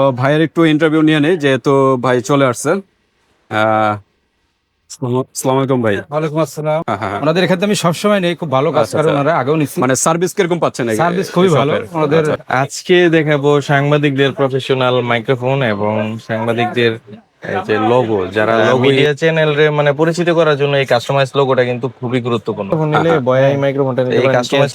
তো ভাইয়ের একটু ইন্টারভিউ নিয়ে নেই, যেহেতু ভাই চলে আসছেন। আসসালামু আলাইকুম ভাই। ওয়ালাইকুম আসসালাম। হ্যাঁ হ্যাঁ হ্যাঁ। ওনাদের এখানে আমি সবসময় নেই, খুব ভালো কাজ আচ্ছা করে আচ্ছা। ওনারা, আগেও নিচ্ছি। মানে সার্ভিস কিরকম পাচ্ছেন সার্ভিস খুবই ভালো শপের? ওনাদের। আচ্ছা। আজকে দেখাবো সাংবাদিকদের প্রফেশনাল মাইক্রোফোন এবং সাংবাদিকদের এই যে লোগো, যারা মিডিয়া চ্যানেল রে মানে পরিচিত করার জন্য এই কাস্টমাইজ লোগোটা কিন্তু খুবই গুরুত্বপূর্ণ। নিলে বয়াই মাইক্রোফোনটা নিতে পারেন, কাস্টমাইজ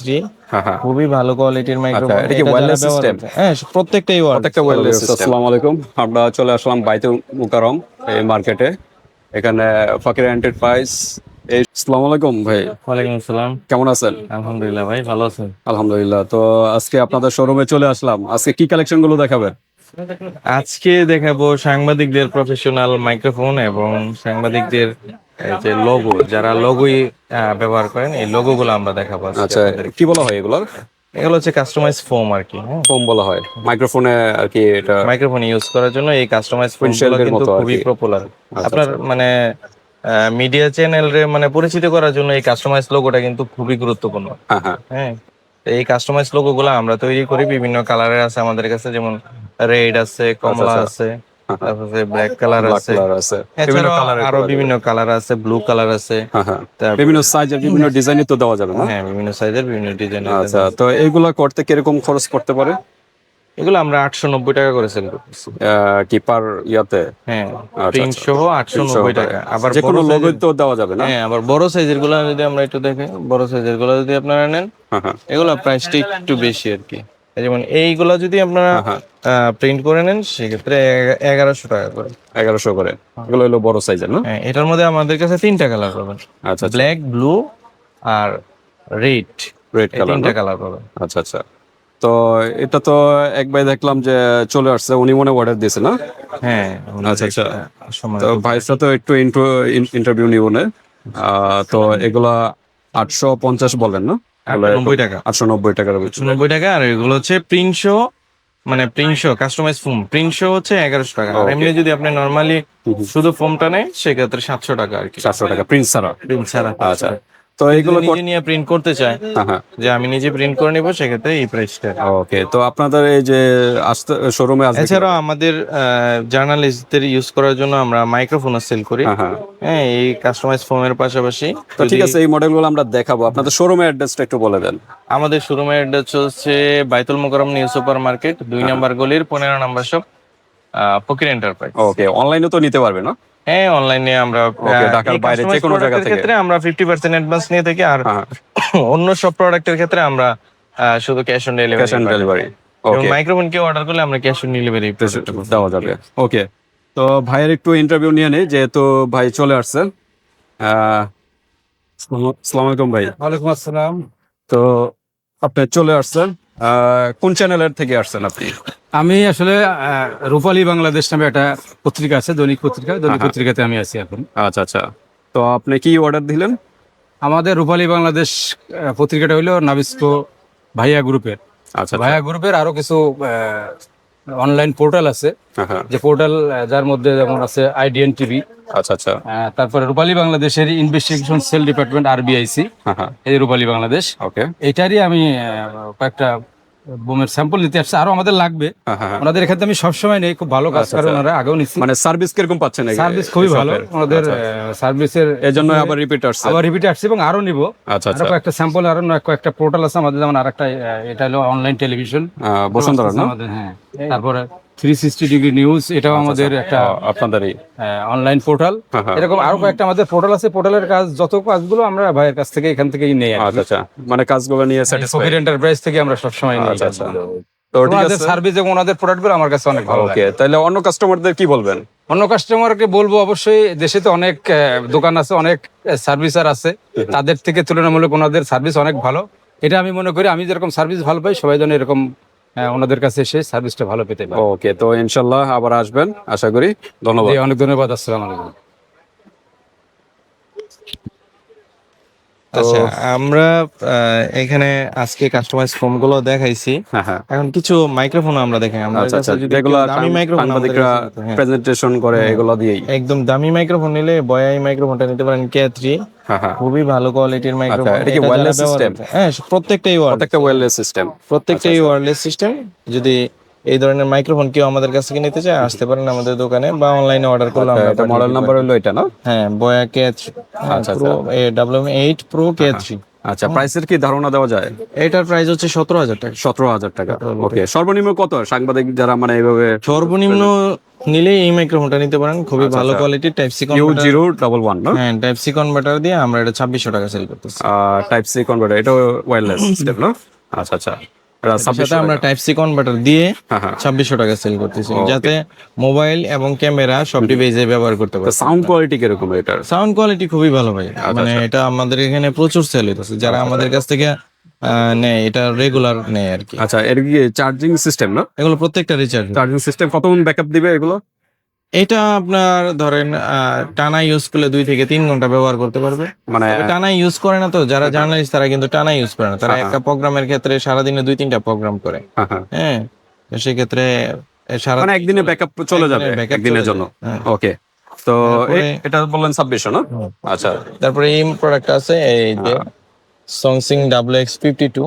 হ্যাঁ হ্যাঁ। খুবই ভালো কোয়ালিটির মাইক্রোফোন। এটা কি wireless system? হ্যাঁ, প্রত্যেকটাই প্রত্যেকটা ওয়্যারলেস সিস্টেম। আসসালামু আলাইকুম, আমরা চলে আসলাম বাইতুল মুকাররম এই মার্কেটে। এখানে ফকির এন্টারপ্রাইজ। আসসালামু আলাইকুম ভাই, ওয়ালাইকুম আসসালাম। কেমন আছেন? আলহামদুলিল্লাহ ভাই, ভালো আছেন? আলহামদুলিল্লাহ। তো আজকে আপনাদের শোরুমে চলে আসলাম, আজকে কি কালেকশন গুলো দেখাবেন? আজকে দেখাবো সাংবাদিকদের প্রফেশনাল মাইক্রোফোন এবং সাংবাদিকদের এই যে লোগো, যারা লোগোই ব্যবহার করেন, এই লোগো গুলো আমরা দেখাবো আজকে আচ্ছা, আপনাদেরকে। কি বলা হয় এগুলো? এগুলো হচ্ছে কাস্টমাইজ ফোম আর কি। হ্যাঁ, ফোম বলা হয় মাইক্রোফোনে আর কি। এটা মাইক্রোফোন ইউজ করার জন্য এই কাস্টমাইজ ফোম Windshield এর কিন্তু মতো আর খুবই কি। পপুলার। আচ্ছা, আপনার আচ্ছা। মানে মিডিয়া চ্যানেল রে মানে পরিচিত করার জন্য এই কাস্টমাইজ লোগোটা কিন্তু খুবই গুরুত্বপূর্ণ। হ্যাঁ হ্যাঁ। হ্যাঁ, তো এই কাস্টমাইজ লোগো গুলো আমরা তৈরি করি, বিভিন্ন কালারের আছে আমাদের কাছে, যেমন রেড আছে, কমলা আচ্ছা। আছে, তারপরে ব্ল্যাক কালার ব্ল্যাক আছে, কালার আছে, বিভিন্ন এছাড়াও কালারের আরো বিভিন্ন কালার আছে, ব্লু কালার আছে। হ্যাঁ হ্যাঁ। তারপর বিভিন্ন সাইজের বিভিন্ন ডিজাইনের তো দেওয়া যাবে না? হ্যাঁ, বিভিন্ন সাইজের বিভিন্ন ডিজাইনের। আচ্ছা, তো এইগুলা করতে কিরকম খরচ পড়তে পারে? এগুলো আমরা 890 টাকা করে সেল করতেছি। কি পার ইয়াতে? হ্যাঁ, আচ্ছা, প্রিন্ট আচ্ছা। সহ 890 টাকা। আবার যে কোনো বড় লোগো size-এর- তো দেওয়া যাবে না? হ্যাঁ, আবার বড় সাইজের গুলো যদি আমরা একটু দেখি, বড় সাইজের গুলো যদি আপনারা নেন, হ্যাঁ হ্যাঁ এগুলো প্রাইসটা একটু বেশি আর কি। যেমন এইগুলা যদি আপনারা হ্যাঁ। প্রিন্ট করে নেন, সেক্ষেত্রে 1100 টাকা করে। 1100 করে। এগুলো হলো বড় সাইজের না? হ্যাঁ, এটার মধ্যে আমাদের কাছে তিনটা কালার পাবেন, আচ্ছা, ব্ল্যাক, ব্লু আর রেড। রেড এই কালার। তিনটা কালার পাবেন। আচ্ছা আচ্ছা। তো এটা তো এক ভাই দেখলাম যে চলে আসছে, উনি মনে অর্ডার দিয়েছে না? হ্যাঁ, আচ্ছা আচ্ছা। সময় তো ভাইয়ের সাথে একটু ইন্টারভিউ নিব না। তো এগুলা 850 বলেন না? 890 টাকা। 890 টাকার ভিতরে। 90 টাকা। আর এগুলো হচ্ছে প্রিন্ট শো, মানে print shoe customize foam print shoe হচ্ছে 1100 টাকা। আর Okay. এমনি যদি আপনি নরমালি শুধু ফোমটা নেন, সেক্ষেত্রে 700 টাকা আর কি। 700 টাকা প্রিন্স ছাড়া। প্রিন্ট ছাড়া। আচ্ছা। তো যদি এইগুলো নিজে নিয়ে প্রিন্ট করতে চায়, হ্যাঁ হ্যাঁ। যে আমি নিজে প্রিন্ট করে নিব, সেক্ষেত্রে এই প্রাইসটা। ওকে, তো আপনাদের এই যে আসতে শোরুমে আসবে এছাড়াও আমাদের জার্নালিস্টদের ইউজ করার জন্য আমরা মাইক্রোফোনও সেল করি। হ্যাঁ হ্যাঁ। হ্যাঁ, এই কাস্টমাইজ ফোমের পাশাপাশি তো ঠিক আছে, এই মডেলগুলো আমরা দেখাবো। আপনাদের শোরুমের অ্যাড্রেসটা একটু বলে দেন। আমাদের শোরুমের অ্যাড্রেস হচ্ছে বাইতুল মোকাররম নিউ সুপার মার্কেট, 2 নম্বর গলির 15 নম্বর শপ, ফকির এন্টারপ্রাইজ। ওকে, অনলাইনে তো নিতে পারবে না? হ্যাঁ, অনলাইনে আমরা Okay, ঢাকার এই বাইরে যে customized কোনো জায়গা product-এর থেকে? ক্ষেত্রে আমরা 50% অ্যাডভান্স নিয়ে থাকি। আর হ্যাঁ অন্য সব প্রোডাক্টের ক্ষেত্রে আমরা শুধু cash on cash on delivery. Delivery. Okay, microphone K order করলে আমরা ক্যাশ অন ডেলিভারি দেওয়া যাবে। ওকে, তো ভাইয়ের একটু ইন্টারভিউ নিয়ে নেই, যেহেতু ভাই চলে আসছে। আসসালামু আলাইকুম ভাই। ওয়ালাইকুম আসসালাম। তো আপনি চলে আসছেন, কোন চ্যানেলের থেকে আসছেন আপনি? আমি আসলে রূপালী বাংলাদেশ নামে একটা পত্রিকা আছে, দৈনিক পত্রিকা, দৈনিক হ্যাঁ। পত্রিকাতে আমি আছি এখন। আচ্ছা আচ্ছা। তো আপনি কি অর্ডার দিলেন? আমাদের রূপালী বাংলাদেশ পত্রিকাটা হইলো নাবিস্কো ভাইয়া গ্রুপের। আচ্ছা ভাইয়া গ্রুপের আরো কিছু অনলাইন পোর্টাল আছে, হ্যাঁ হ্যাঁ। যে পোর্টাল যার মধ্যে যেমন আছে IDN টিভি, আচ্ছা আচ্ছা। তারপরে রূপালী বাংলাদেশের ইনভেস্টিগেশন সেল ডিপার্টমেন্ট RBIC, হ্যাঁ হ্যাঁ। এই রূপালী বাংলাদেশ। ওকে। এটারই আমি কয়েকটা বোমের স্যাম্পল নিতে আসছি, আরো আমাদের লাগবে। হ্যাঁ হ্যাঁ। ওনাদের এখানে আমি সবসময় নেই, খুব ভালো কাজ আচ্ছা, করে আচ্ছা। ওনারা, আগেও নিচ্ছি। মানে সার্ভিস কিরকম পাচ্ছেন? সার্ভিস খুবই ভালো ওনাদের, সার্ভিসের এই জন্য আবার রিপিট আসছে। আবার রিপিট আসছে এবং আরো নিব। আচ্ছা আরো আচ্ছা। কয়েকটা স্যাম্পল, আরো কয়েকটা পোর্টাল আছে আমাদের, যেমন আরেকটা এটা হলো অনলাইন টেলিভিশন বসুন্ধরা না? আমাদের। হ্যাঁ, তারপরে 360 ডিগ্রি নিউজ, এটাও আমাদের একটা আপনাদেরই। Online portal. হ্যাঁ, হ্যাঁ। এরকম আরো কয়েকটা আমাদের পোর্টাল আছে। পোর্টালের কাজ, যত কাজগুলো আমরা ভাইয়ের কাছ থেকে এখান থেকেই নেই আর কি। আচ্ছা আচ্ছা, মানে কাজগুলো নিয়ে স্যাটিসফাই। ফকির এন্টারপ্রাইজ থেকে আমরা সবসময় নেই। আচ্ছা আচ্ছা। তো ঠিক ওনাদের আছে। সার্ভিস এবং ওনাদের প্রোডাক্টগুলো আমার কাছে অনেক ভালো লাগে। ওকে, তাহলে অন্য কাস্টমারদের কি বলবেন? অন্য কাস্টমারকে বলবো, অবশ্যই দেশে তো অনেক দোকান আছে, অনেক সার্ভিসার আছে, তাদের থেকে তুলনামূলক ওনাদের সার্ভিস অনেক ভালো। এটা আমি মনে করি, আমি যেরকম সার্ভিস ভালো পাই, সবাই যেন এরকম ওনাদের কাছে এসে সার্ভিসটা ভালো পেতে পারে। ওকে, তো ইনশাল্লাহ আবার আসবেন আশা করি। ধন্যবাদ। জি, অনেক ধন্যবাদ। আসসালামু আলাইকুম। আচ্ছা, আমরা এখানে আজকে কাস্টমাইজ ফোম গুলো দেখাইছি। হ্যাঁ হ্যাঁ। এখন কিছু মাইক্রোফোন আমরা দেখাই। আমাদের আচ্ছা আচ্ছা, কাছে যদি যেগুলো কেউ দামি মাইক্রোফোন সাংবাদিকরা প্রেজেন্টেশন করে এগুলো দিয়েই। একদম দামি মাইক্রোফোন নিলে বয়াই মাইক্রোফোনটা নিতে পারেন, K3। হ্যাঁ হ্যাঁ। খুবই ভালো কোয়ালিটির মাইক্রোফোন। এটা কি এটা wireless যারা ব্যবহার system? করে- হ্যাঁ, প্রত্যেকটাই প্রত্যেকটা ওয়্যারলেস সিস্টেম। প্রত্যেকটাই ওয়্যারলেস সিস্টেম। যদি এই ধরনের মাইক্রোফোন কেউ আমাদের কাছ থেকে নিতে চায় আসতে পারেন আমাদের দোকানে, বা অনলাইনে অর্ডার করলে আমরা এটা মডেল নাম্বার হলো এটা না? হ্যাঁ বয়া K3 আচ্ছা, প্রো WM8 প্রো K3। আচ্ছা, প্রাইসের কি ধারণা দেওয়া যায়? এটার প্রাইস হচ্ছে 17,000 টাকা। 17,000 টাকা। ওকে, সর্বনিম্ন কত সাংবাদিক যারা মানে এইভাবে সর্বনিম্ন নিলে এই মাইক্রোফোনটা নিতে পারেন, খুবই ভালো কোয়ালিটির টাইপ সি কনভার্টার। U011 না? হ্যাঁ টাইপ সি কনভার্টার দিয়ে আমরা এটা 2600 টাকা সেল করতেছি। টাইপ সি কনভার্টার, এটা ওয়্যারলেস সিস্টেম না? আচ্ছা আচ্ছা, এটা সাথে 2600 আমরা টাকা। টাইপ সি কনভার্টার দিয়ে হ্যাঁ, হ্যাঁ। 2600 টাকা সেল করতেছি, যাতে মোবাইল এবং ক্যামেরা সব ডিভাইসে ব্যবহার করতে তো পারে। সাউন্ড কোয়ালিটি কিরকম এটার? সাউন্ড কোয়ালিটি খুবই ভালো ভাই, মানে এটা আমাদের এখানে প্রচুর সেল হইতেছে, যারা আমাদের কাছ থেকে নেয় এটা রেগুলার নেয় আর কি। আচ্ছা, এর কি চার্জিং সিস্টেম না? এগুলো প্রত্যেকটা রিচার্জ। চার্জিং সিস্টেম কতক্ষণ ব্যাকআপ দিবে এগুলো? এটা আপনার ধরেন টানা ইউজ করলে 2 থেকে 3 ঘন্টা ব্যবহার করতে পারবে। মানে তবে টানা ইউজ করে না তো, যারা জার্নালিস্ট তারা কিন্তু টানা ইউজ করে না, তারা একটা প্রোগ্রামের ক্ষেত্রে সারাদিনে 2-3টা প্রোগ্রাম করে। হ্যাঁ, হ্যাঁ। হ্যাঁ তো সেক্ষেত্রে সারা মানে একদিনে ব্যাকআপ চলে যাবে backup একদিনের চলে জন্য। যাবে, হ্যাঁ। ওকে, তো তারপরে- এটা বললেন 2600 না? আচ্ছা, তারপরে এই প্রোডাক্ট আছে এই যে Songxing WX52,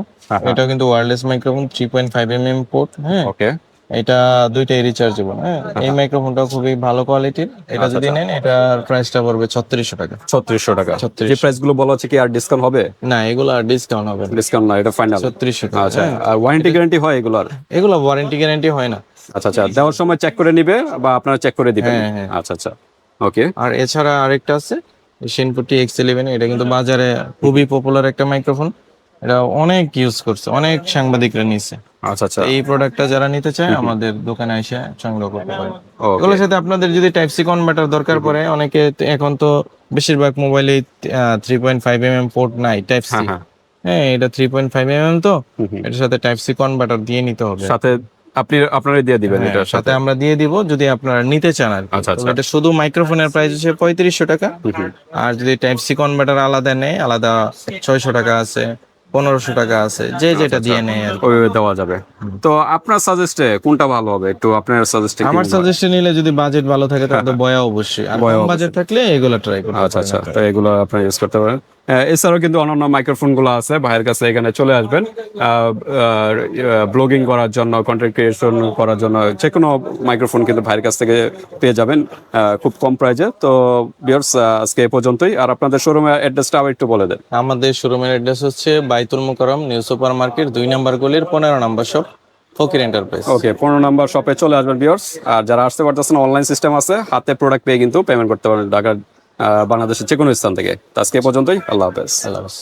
এটা কিন্তু ওয়্যারলেস মাইক্রোফোন 3.5 পোর্ট। হ্যাঁ ওকে। এটা দুইটাই রিচার্জেবল। হ্যাঁ এই মাইক্রোফোনটা খুবই ভালো কোয়ালিটির, এটা যদি নেন এটার প্রাইসটা পড়বে 3600 টাকা। 3600 টাকা। 3600 যে প্রাইস গুলো বলা হচ্ছে কি আর ডিসকাউন্ট হবে? না এগুলো আর ডিসকাউন্ট হবে না, ডিসকাউন্ট না, এটা ফাইনাল। 3600 টাকা। আচ্ছা, আর ওয়ারেন্টি গ্যারান্টি হয় এগুলোর? এগুলো ওয়ারেন্টি গ্যারান্টি হয় না। আচ্ছা আচ্ছা, দেওয়ার সময় চেক করে নিবে বা আপনারা চেক করে দিবেন? হ্যাঁ, হ্যাঁ। আচ্ছা আচ্ছা, ওকে। আর এছাড়া আরেকটা আছে Shinpoti X11, এটা কিন্তু বাজারে খুবই পপুলার একটা মাইক্রোফোন, এটা অনেক ইউজ করছে, অনেক সাংবাদিকরা নিছে। আচ্ছা আচ্ছা, এই প্রোডাক্টটা যারা নিতে চায় আমাদের দোকানে এসে সংগ্রহ করতে পারে। ওকে। এগুলোর সাথে আপনাদের যদি টাইপ সি কনভার্টার দরকার পড়ে, অনেকে এখন তো বেশিরভাগ মোবাইলে 3.5 পোর্ট নাই টাইপ সি। হ্যাঁ, হ্যাঁ এটা 3.5 তো এটার সাথে টাইপ সি কনভার্টার দিয়ে নিতে হবে। সাথে আপনারাই দিয়ে দিবেন হ্যাঁ, এটার সাথে? সাথে আমরা দিয়ে দিব যদি আপনারা নিতে চান আর কি। আচ্ছা, আচ্ছা। তবে এটা শুধু মাইক্রোফোনের প্রাইস হচ্ছে 3500 টাকা, আর যদি টাইপ সি কনভার্টার আলাদা নেয় আলাদা 600 টাকা আছে, 1500 টাকা আছে, যে যেটা দিয়ে নেয় আর কি। ওইভাবে দেওয়া যাবে। তো আপনার সাজেস্টে কোনটা ভালো হবে, একটু আপনার সাজেস্টে? আমার সাজেশন নিলে যদি বাজেট ভালো থাকে তাহলে তো বয়া অবশ্যই, আর কম বাজেট থাকলে এগুলো ট্রাই করতে আচ্ছা আচ্ছা, তো এগুলো আপনারা ইউজ করতে পারেন। এছাড়াও কিন্তু অন্যান্য মাইক্রোফোন গুলো আছে, ভাইয়ের কাছে এখানে চলে আসবেন ব্লগিং করার জন্য, কন্টেন্ট ক্রিয়েশন করার জন্য যে কোনো মাইক্রোফোন কিন্তু ভাইয়ের কাছ থেকে পেয়ে যাবেন খুব কম প্রাইজে। তো ভিউয়ার্স, আজকে এই পর্যন্তই। আর আপনাদের শোরুমের অ্যাড্রেসটা আবার একটু বলে দেন। আমাদের শোরুমের অ্যাড্রেস হচ্ছে বাইতুল মুকাররম নিউ সুপার মার্কেট 2 নম্বর গলির 15 নম্বর শপ, ফকির এন্টারপ্রাইজ। ওকে, 15 নম্বর শপে চলে আসবেন ভিউয়ার্স। আর যারা আসতে পারতেছেন, অনলাইন সিস্টেম আছে, হাতে প্রোডাক্ট পেয়ে কিন্তু পেমেন্ট করতে পারেন ঢাকার বাংলাদেশের যে কোনো স্থান থেকে। তো আজকে এই পর্যন্তই, আল্লাহ হাফেজ। আল্লাহ হাফেজ।